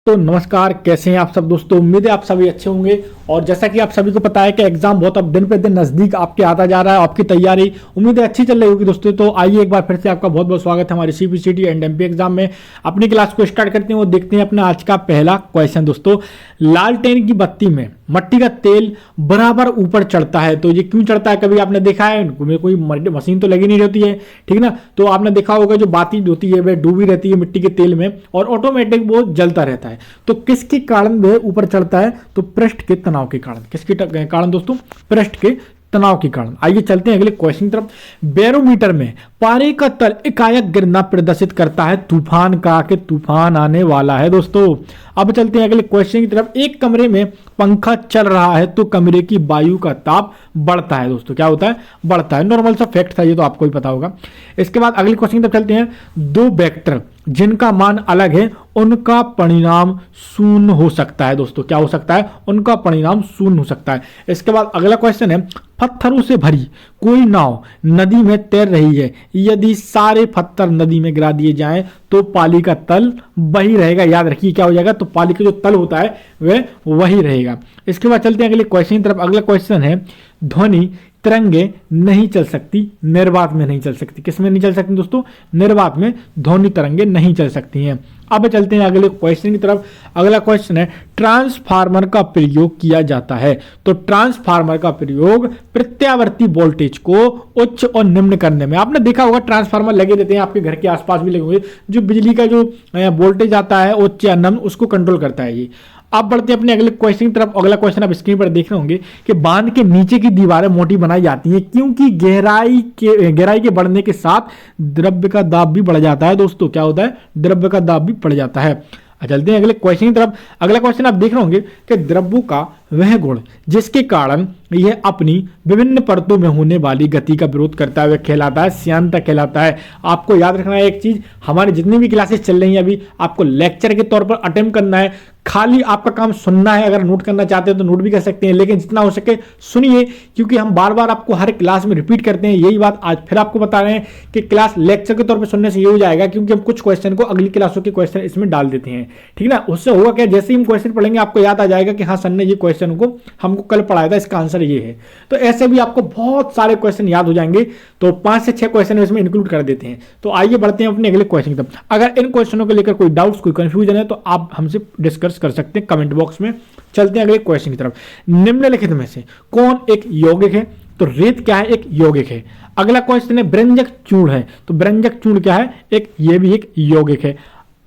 तो नमस्कार, कैसे हैं आप सब दोस्तों। उम्मीद है आप सभी अच्छे होंगे। और जैसा कि आप सभी को पता है कि एग्जाम बहुत अब दिन पे दिन नजदीक आपके आता जा रहा है। आपकी तैयारी उम्मीद है अच्छी चल रही होगी दोस्तों। तो आइए एक बार फिर से आपका बहुत बहुत स्वागत है हमारे सीपीसीटी एंड एमपी एग्जाम में। अपनी क्लास को स्टार्ट करते हैं और देखते हैं अपना आज का पहला क्वेश्चन दोस्तों। लालटेन की बत्ती में मट्टी का तेल बराबर ऊपर चढ़ता है, तो ये क्यों चढ़ता है? कभी आपने देखा है? कोई मशीन तो लगी नहीं रहती है, ठीक ना। तो आपने देखा होगा जो बाती होती है वह डूबी रहती है मिट्टी के तेल में और ऑटोमेटिक वो जलता रहता है। तो किसके कारण वह ऊपर चढ़ता है? तो पृष्ठ के तनाव के कारण। किसके कारण दोस्तों? पृष्ठ के तनाव के कारण। आइए चलते हैं अगले क्वेश्चन की तरफ। बैरोमीटर में पारे का तल एकाएक गिरना प्रदर्शित करता है तूफान का, कि तूफान आने वाला है दोस्तों। अब चलते हैं अगले क्वेश्चन की तरफ। एक कमरे में पंखा चल रहा है तो कमरे की वायु का ताप बढ़ता है दोस्तों। क्या होता है? बढ़ता है। नॉर्मल सा फैक्ट था, ये तो आपको ही पता होगा। इसके बाद अगले क्वेश्चन की तरफ चलते हैं। दो वेक्टर जिनका मान अलग है उनका परिणाम शून्य हो सकता है दोस्तों। क्या हो सकता है? उनका परिणाम शून्य हो सकता है। इसके बाद अगला क्वेश्चन है। पत्थरों से भरी कोई नाव नदी में तैर रही है, यदि सारे पत्थर नदी में गिरा दिए जाएं तो पाली का तल वही रहेगा। याद रखिए क्या हो जाएगा? तो पाली का जो तल होता है वह वही रहेगा। इसके बाद चलते हैं अगले क्वेश्चन की तरफ। अगला क्वेश्चन है। ध्वनि तरंगे नहीं चल सकती, निर्वात में नहीं चल सकती। किस में नहीं चल सकती दोस्तों? निर्वात में ध्वनि तरंगे नहीं चल सकती हैं। अब चलते हैं अगले क्वेश्चन की तरफ। अगला क्वेश्चन है। ट्रांसफार्मर का प्रयोग किया जाता है, तो ट्रांसफार्मर का प्रयोग प्रत्यावर्ती वोल्टेज को उच्च और निम्न करने में। आपने देखा होगा ट्रांसफार्मर लगे रहते हैं, आपके घर के आसपास भी लगे हुए, जो बिजली का जो वोल्टेज आता है उच्च या निम्न उसको कंट्रोल करता है ये। अब बढ़ते हैं अपने अगले क्वेश्चन की तरफ। अगला क्वेश्चन आप स्क्रीन पर देख रहे होंगे कि बांध के नीचे की दीवारें मोटी बनाई जाती हैं क्योंकि गहराई के बढ़ने के साथ द्रव्य का दाब भी बढ़ जाता है दोस्तों। क्या होता है? द्रव्य का दाब भी बढ़ जाता है। चलते हैं अगले क्वेश्चन की तरफ। अगला क्वेश्चन आप देख रहे होंगे कि द्रव्यों का वह गुण जिसके कारण यह अपनी विभिन्न परतों में होने वाली गति का विरोध करता है वह कहलाता है श्यानता कहलाता है। आपको याद रखना है एक चीज, हमारी जितनी भी क्लासेस चल रही हैं अभी आपको लेक्चर के तौर पर अटेम्प्ट करना है। खाली आपका काम सुनना है। अगर नोट करना चाहते हैं तो नोट भी कर सकते हैं, लेकिन जितना हो सके सुनिए, क्योंकि हम बार बार आपको हर क्लास में रिपीट करते हैं यही बात। आज फिर आपको बता रहे हैं कि क्लास लेक्चर के तौर पर सुनने से ये हो जाएगा, क्योंकि हम कुछ क्वेश्चन को अगली क्लासों के क्वेश्चन इसमें डाल देते हैं, ठीक ना। उससे होगा क्या? जैसे ही हम क्वेश्चन पढ़ेंगे आपको याद आ जाएगा कि हाँ सर ने ये क्वेश्चन को हमको कल पढ़ाया था, इसका आंसर ये है। तो ऐसे भी आपको बहुत सारे क्वेश्चन याद हो जाएंगे। तो 5 से 6 क्वेश्चन इसमें इंक्लूड कर देते हैं। तो आइए बढ़ते हैं अपने अगले क्वेश्चन की तरफ। अगर इन क्वेश्चनों को लेकर कोई डाउट्स, कोई कंफ्यूजन है तो आप हमसे डिस्कस कर सकते हैं कमेंट बॉक्स में। चलते हैं अगले क्वेश्चन की तरफ। निम्नलिखित में से कौन एक यौगिक है? तो रेत क्या है? एक यौगिक है। अगला क्वेश्चन है। व्यंजक चूर्ण है, तो व्यंजक चूर्ण क्या है? ये भी एक यौगिक है।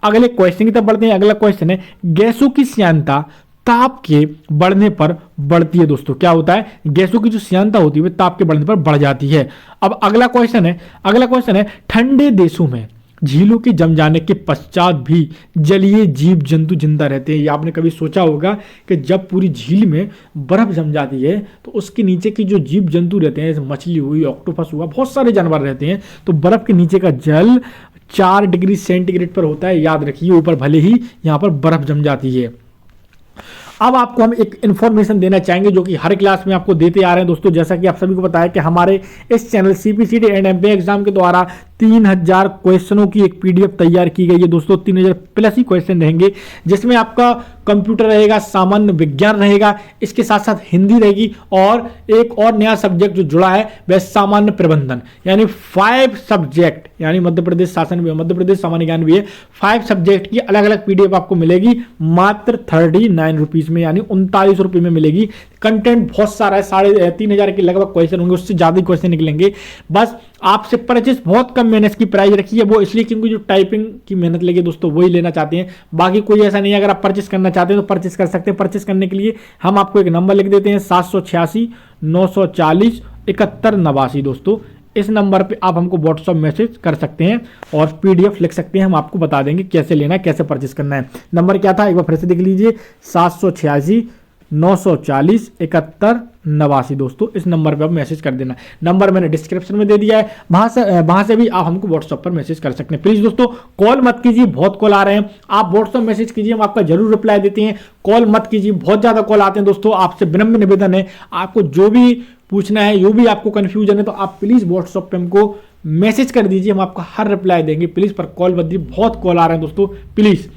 अगले क्वेश्चन की तरफ बढ़ते हैं। अगला क्वेश्चन है। गैसों की श्यानता ताप के बढ़ने पर बढ़ती है दोस्तों। क्या होता है? गैसों की जो श्यानता होती है वह ताप के बढ़ने पर बढ़ जाती है। अब अगला क्वेश्चन है। ठंडे देशों में झीलों के जम जाने के पश्चात भी जलीय जीव जंतु जिंदा रहते हैं। ये आपने कभी सोचा होगा कि जब पूरी झील में बर्फ जम जाती है तो उसके नीचे की जो जीव जंतु रहते हैं, जैसे मछली हुई, ऑक्टोपस हुआ, बहुत सारे जानवर रहते हैं, तो बर्फ के नीचे का जल 4 डिग्री सेंटीग्रेड पर होता है। याद रखिए, ऊपर भले ही यहाँ पर बर्फ जम जाती है। अब आपको हम एक इन्फॉर्मेशन देना चाहेंगे जो कि हर क्लास में आपको देते आ रहे हैं दोस्तों। जैसा कि आप सभी को पता है कि हमारे इस channel CPCT and MP exam के द्वारा 3000 क्वेश्चनों की एक पीडीएफ तैयार की गई है दोस्तों। 3000 प्लस ही क्वेश्चन रहेंगे, जिसमें आपका कंप्यूटर रहेगा, सामान्य विज्ञान रहेगा, इसके साथ साथ हिंदी रहेगी, और एक और नया सब्जेक्ट जो जुड़ा है वह सामान्य प्रबंधन, यानी 5 सब्जेक्ट, यानी मध्य प्रदेश शासन भी है, मध्य प्रदेश सामान्य ज्ञान भी है। 5 सब्जेक्ट की अलग अलग पीडीएफ आपको मिलेगी मात्र 39 रुपीज में, यानी 39 रुपए में मिलेगी। कंटेंट बहुत सारा है, 3500 के लगभग क्वेश्चन होंगे, उससे ज्यादा क्वेश्चन निकलेंगे। बस आपसे परचेस बहुत कम मैंने इसकी प्राइस रखी है, वो इसलिए क्योंकि जो टाइपिंग की मेहनत लगे दोस्तों वही लेना चाहते हैं। बाकी कोई ऐसा नहीं है। अगर आप परचेस करना चाहते हैं तो परचेस कर सकते हैं। परचेस करने के लिए हम आपको एक नंबर लिख देते हैं 786 940 71 89 दोस्तों। इस नंबर पे आप हमको व्हाट्सअप मैसेज कर सकते हैं और पीडीएफ लिख सकते हैं। हम आपको बता देंगे कैसे लेना है, कैसे परचेस करना है। नंबर क्या था एक बार फिर से देख लीजिए, 786 940 71 89 दोस्तों। इस नंबर पे आप मैसेज कर देना। नंबर मैंने डिस्क्रिप्शन में दे दिया है, वहां से भी आप हमको व्हाट्सएप पर मैसेज कर सकते हैं। प्लीज दोस्तों कॉल मत कीजिए, बहुत कॉल आ रहे हैं। आप व्हाट्सएप मैसेज कीजिए, हम आपका जरूर रिप्लाई देते हैं। कॉल मत कीजिए, बहुत ज्यादा कॉल आते हैं दोस्तों। आपसे विनम्र निवेदन है, आपको जो भी पूछना है, जो भी आपको कंफ्यूजन है, तो आप प्लीज व्हाट्सएप पे हमको मैसेज कर दीजिए, हम आपको हर रिप्लाई देंगे। प्लीज पर कॉल मत दीजिए, बहुत कॉल आ रहे हैं दोस्तों। प्लीज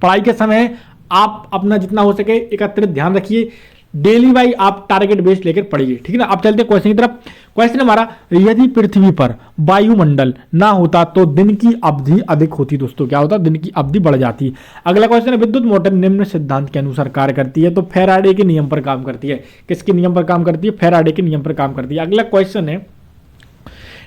पढ़ाई के समय आप अपना जितना हो सके एकत्रित ध्यान रखिए, डेली वाइज आप टारगेट बेस्ड लेकर पढ़िए, ठीक है ना। अब चलते हैं क्वेश्चन की तरफ। क्वेश्चन हमारा, यदि पृथ्वी पर वायुमंडल ना होता तो दिन की अवधि अधिक होती। दोस्तों क्या होता, दिन की अवधि बढ़ जाती। अगला क्वेश्चन है, विद्युत मोटर निम्न सिद्धांत के अनुसार कार्य करती है। तो फैराडे के नियम पर काम करती है। किसके नियम पर काम करती है? फैराडे के नियम पर काम करती है। अगला क्वेश्चन है,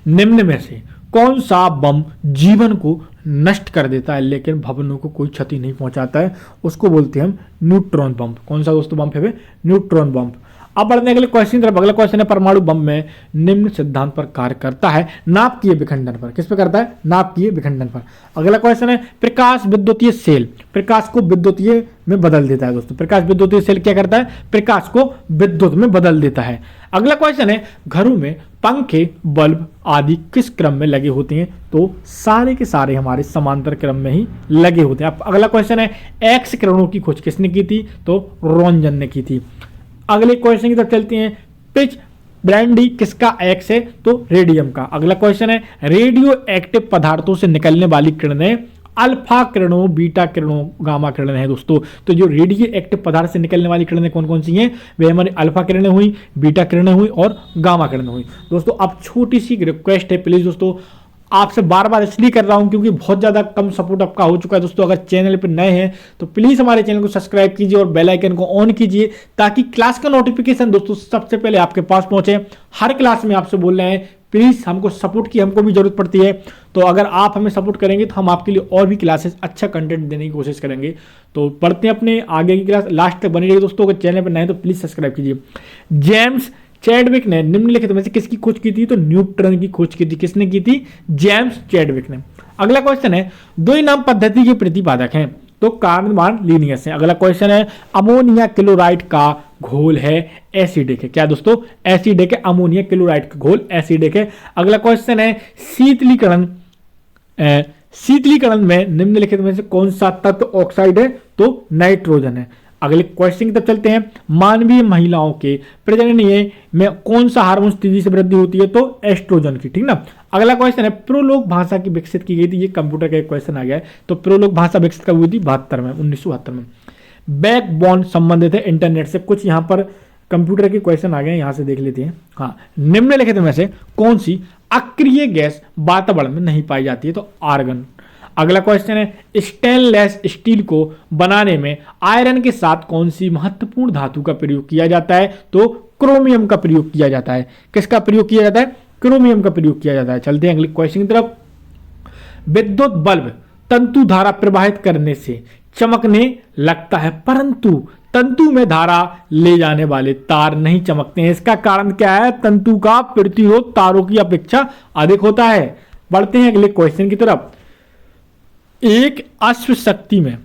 निम्न में से कौन सा बम जीवन को नष्ट कर देता है लेकिन भवनों को कोई क्षति नहीं पहुंचाता है? उसको बोलते हैं हम न्यूट्रॉन बम। कौन सा दोस्तों बम है? न्यूट्रॉन बम। अब बढ़ने अगले क्वेश्चन की तरफ। अगला क्वेश्चन है, परमाणु बम में निम्न सिद्धांत पर कार्य करता है, नाभिकीय विखंडन पर। किस पर करता है? नाभिकीय विखंडन पर। अगला क्वेश्चन है, प्रकाश विद्युतीय सेल प्रकाश को विद्युतीय में बदल देता है। दोस्तों प्रकाश विद्युतीय सेल क्या करता है? प्रकाश को विद्युत में बदल देता है। अगला क्वेश्चन है, घरों में पंखे बल्ब आदि किस क्रम में लगे होते हैं? तो सारे के सारे हमारे समांतर क्रम में ही लगे होते हैं। अगला क्वेश्चन है, एक्स किरणों की खोज किसने की थी? तो रोंजन ने की थी। अगले क्वेश्चन की तरफ चलते हैं, पिच ब्रांडी किसका एक्स है? तो रेडियम का। अगला क्वेश्चन है, रेडियो एक्टिव पदार्थों से निकलने वाली किरणें अल्फा किरणों, बीटा किरणों, गामा किरणें हैं। दोस्तों तो जो रेडियो एक्टिव पदार्थ से निकलने वाली किरणें कौन कौन सी हैं? वे हमारी अल्फा किरणें हुई, बीटा किरणें हुई और गामा किरणें हुई। दोस्तों अब छोटी सी रिक्वेस्ट है, प्लीज दोस्तों आपसे बार बार इसलिए कर रहा हूं क्योंकि बहुत ज़्यादा कम सपोर्ट आपका हो चुका है। दोस्तों अगर चैनल पर नए हैं तो प्लीज़ हमारे चैनल को सब्सक्राइब कीजिए और बेल आइकन को ऑन कीजिए ताकि क्लास का नोटिफिकेशन दोस्तों सबसे पहले आपके पास पहुंचे। हर क्लास में आपसे बोल रहे हैं, प्लीज़ हमको सपोर्ट की हमको भी जरूरत पड़ती है। तो अगर आप हमें सपोर्ट करेंगे तो हम आपके लिए और भी क्लासेस अच्छा कंटेंट देने की कोशिश करेंगे। तो पढ़ते हैं अपने आगे की क्लास, लास्ट तक बनी रहिए दोस्तों। अगर चैनल पर नए तो प्लीज़ सब्सक्राइब कीजिए। जेम्स चैडविक ने निम्नलिखित में से किसकी खोज की थी? तो न्यूट्रॉन की खोज की थी। किसने की थी? जेम्स चैडविक ने। अगला क्वेश्चन है, द्विनाम पद्धति के प्रतिपादक हैं। तो कार्बन लीनियस है। अगला क्वेश्चन है, अमोनिया क्लोराइड का घोल है एसिडिक है। क्या दोस्तों? एसिडिक है। अमोनिया क्लोराइड का घोल एसिडिक है। अगला क्वेश्चन है, शीतलीकरण में निम्नलिखित में से कौन सा तत्व ऑक्साइड है? तो नाइट्रोजन है। अगले क्वेश्चन की तरफ चलते हैं, मानवीय महिलाओं के प्रजनन में कौन सा हार्मोन तेजी से वृद्धि होती है? तो एस्ट्रोजन की, ठीक ना। अगला क्वेश्चन है, प्रोलोग भाषा की विकसित की गई थी। ये कंप्यूटर का एक क्वेश्चन आ गया है। तो प्रोलोग भाषा विकसित कब हुई थी? 1972 में। बैकबोन संबंधित है इंटरनेट से। कुछ यहाँ पर कंप्यूटर के क्वेश्चन आ गए, यहां से देख लेते हैं। हाँ, निम्नलिखित में से कौन सी अक्रिय गैस वातावरण में नहीं पाई जाती है? तो आर्गन। अगला क्वेश्चन है, स्टेनलेस स्टील को बनाने में आयरन के साथ कौन सी महत्वपूर्ण धातु का प्रयोग किया जाता है? तो क्रोमियम का प्रयोग किया जाता है। किसका प्रयोग किया जाता है? क्रोमियम का प्रयोग किया जाता है। चलते हैं अगले क्वेश्चन की तरफ। विद्युत बल्ब तंतु धारा प्रवाहित करने से चमकने लगता है परंतु तंतु में धारा ले जाने वाले तार नहीं चमकते हैं। इसका कारण क्या है? तंतु का प्रतिरोध तारों की अपेक्षा अधिक होता है। बढ़ते हैं अगले क्वेश्चन की तरफ। एक अश्व शक्ति में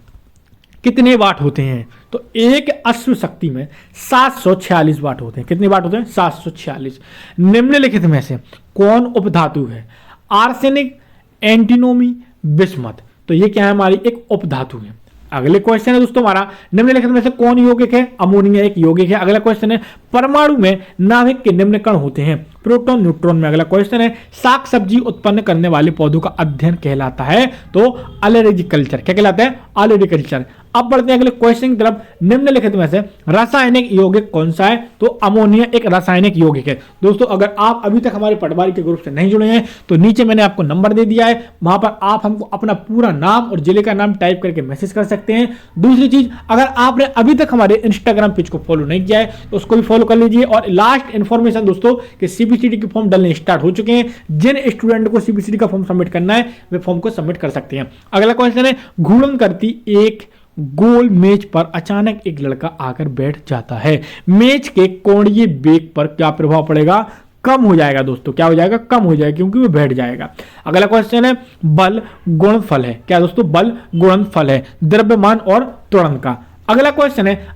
कितने वाट होते हैं? तो एक अश्व शक्ति में 746 वाट होते हैं। कितने वाट होते हैं? 746। निम्नलिखित में से कौन उपधातु है? Arsenic, antimony, bismuth. तो ये क्या है? हमारी एक उपधातु है। अगले क्वेश्चन है दोस्तों हमारा, निम्नलिखित में से कौन यौगिक है? अमोनिया एक यौगिक है। अगला क्वेश्चन है, परमाणु में नाभिक के निम्न कण होते हैं? प्रोटॉन, न्यूट्रॉन में। अगला क्वेश्चन है, साग सब्जी उत्पन्न करने वाले पौधों का अध्ययन कहलाता है? तो अलैरिकल्चर। क्या कहलाता है? अलैरिकल्चर। अब बढ़ते हैं अगले क्वेश्चन की तरफ। निम्नलिखित में से रासायनिक यौगिक कौन सा है? तो अमोनिया एक रासायनिक यौगिक है। दोस्तों अगर आप अभी तक हमारे पटवारी के ग्रुप से नहीं जुड़े हैं तो नीचे मैंने आपको नंबर दे दिया है, वहां पर आप हमको अपना पूरा नाम और जिले का नाम टाइप करके मैसेज कर सकते हैं। दूसरी चीज, अगर आपने अभी तक हमारे इंस्टाग्राम पेज को फॉलो नहीं किया है तो उसको भी फॉलो कर लीजिए। और लास्ट इंफॉर्मेशन दोस्तों कि सीबीसीडी के फॉर्म डलने स्टार्ट हो चुके हैं। जिन स्टूडेंट को सीबीसीडी का फॉर्म सबमिट करना है वे फॉर्म को सबमिट कर सकते हैं। अगला क्वेश्चन है, घूर्णन करती एक गोल मेज पर अचानक एक लड़का आकर बैठ जाता है। मेज के कोणीय वेग पर क्या प्रभाव पड़ेगा? कम हो जाएगा दोस्तों। क्या हो जाएगा? कम हो जाएगा क्योंकि वो बैठ जाएगा। अगला क्वेश्चन है, बल गुणनफल है। क्या दोस्तों? बल गुणनफल है द्रव्यमान और त्वरण का। अगला क्वेश्चन है,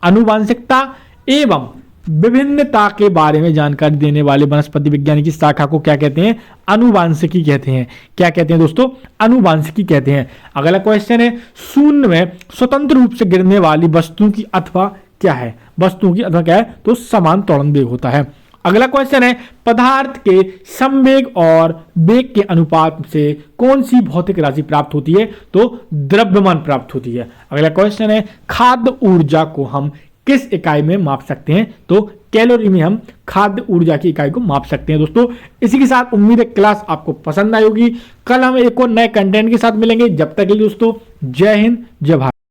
आनुवांशिकता एवं विभिन्नता के बारे में जानकारी देने वाले वनस्पति विज्ञान की शाखा को क्या कहते हैं? आनुवांशिकी कहते हैं। क्या कहते हैं दोस्तों? आनुवांशिकी कहते हैं। अगला क्वेश्चन है, शून्य में स्वतंत्र रूप से गिरने वाली वस्तु की अथवा क्या है? वस्तु की अथवा क्या है? तो समान त्वरण वेग होता है। अगला क्वेश्चन है, पदार्थ के संवेग और वेग के अनुपात से कौन सी भौतिक राशि प्राप्त होती है? तो द्रव्यमान प्राप्त होती है। अगला क्वेश्चन है, खाद्य ऊर्जा को हम किस इकाई में माप सकते हैं? तो कैलोरी में हम खाद्य ऊर्जा की इकाई को माप सकते हैं। दोस्तों इसी के साथ उम्मीद है क्लास आपको पसंद आई होगी। कल हम एक और नए कंटेंट के साथ मिलेंगे। जब तक के लिए दोस्तों जय हिंद, जय भारत।